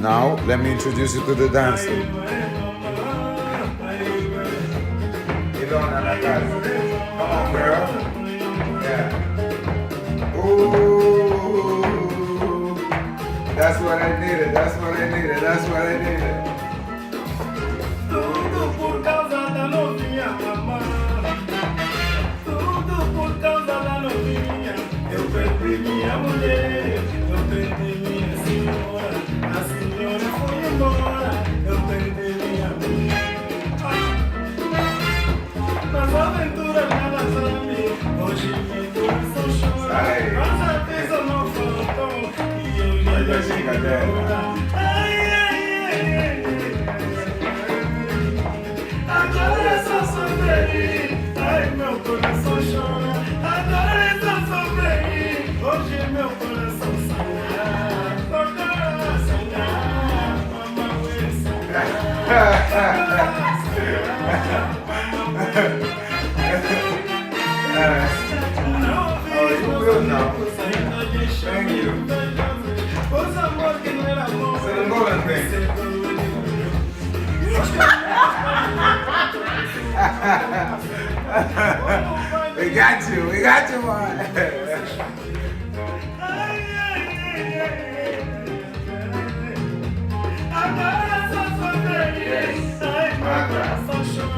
Now, let me introduce you to the dancer. ILona, la casa. Come on, girl. Yeah. Ooh. That's what I needed. That's what I needed. That's what I needed. Tudo por causa da novinha, mamãe. Tudo por causa da novinha. Eu perdi minha mulher, eu perdi minha senhora. A senhora foi embora, eu perdi minha mulher. Nas aventuras nada sabe, hoje meu coração chora. Mas a vez não faltou e eu já deixei embora. Agora é só sofrer, ai meu coração chora. Agora é só sofrer, hoje meu coração sonha. Agora sonhar, mamãe sonhar. Oh, you will now. Thank you. Pois amor que não era amor. Você não gosta, né? We got you, man.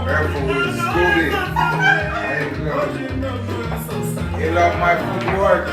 Careful with Scooby. He love my footwork.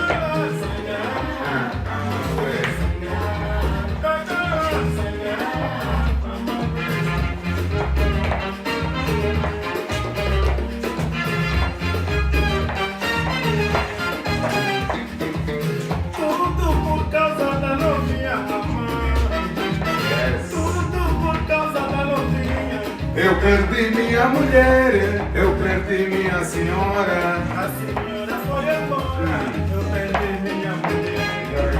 Eu perdi minha mulher, eu perdi minha senhora. A senhora foi embora, eu perdi minha mulher.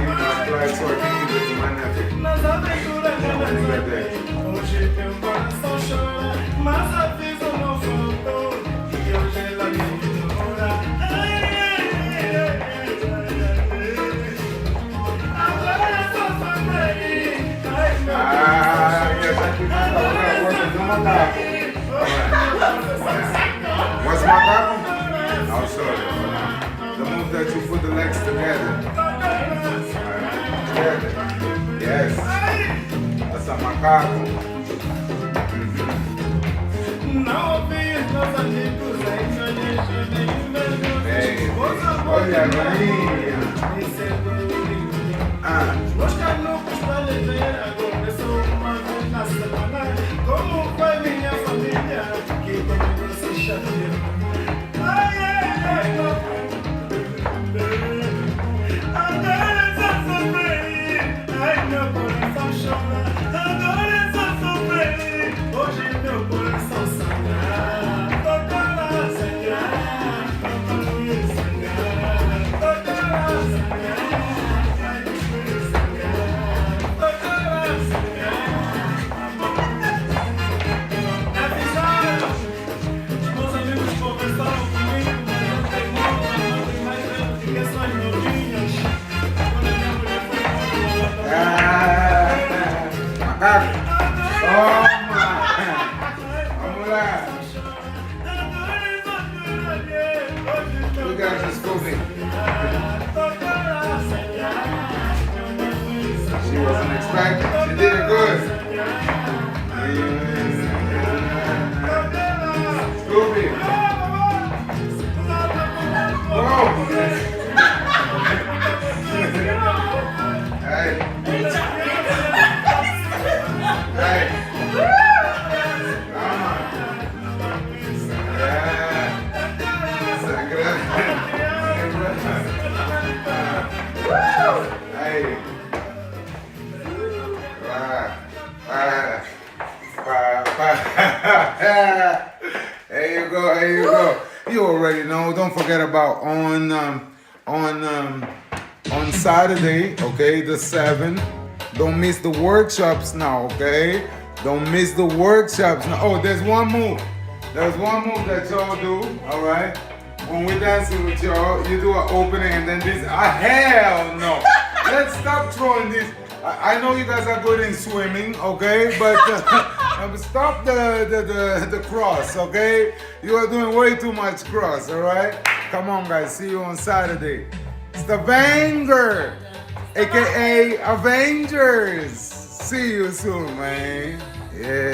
Nas aventuras de nascer, hoje teu coração chora. Mas a vida não faltou e hoje ela me ignora. Agora é só sofrer, ai meu What's my problem? I'll show you. The move that you put the legs together. Together. Yes. That's a macaco. Não ouvi os meus amigos ainda deixam nenhum Hey, vergonha. olha a rainha. Os canucos pra levar agora sou uma vez na semana. Como foi minha família que comigo se chateou? Ai, ai, ai, agora é só sofrer. Ai, meu coração chora. Agora é só sofrer. Hoje meu coração sangra. Toca lá, sangrar. Papai, sangrar. Toca lá, sangrar. Macaco. Toma. Vamos lá. Look at this movie. She wasn't expecting. She did it good. Scooby. Whoa. Hey. Hey. Come on. Yeah. Hey. There you go. There you go. You already know. Don't forget about on Saturday, okay, the 7th. Don't miss the workshops now, okay? Don't miss the workshops now. Oh, there's one move. There's one move that y'all do, all right? When we're dancing with y'all, you do an opening and then this. Hell no. Let's stop throwing this. I know you guys are good in swimming, okay? But stop the cross, okay? You are doing way too much cross, all right? Come on, guys. See you on Saturday. Stavanger, aka Avengers. See you soon, man. Yeah.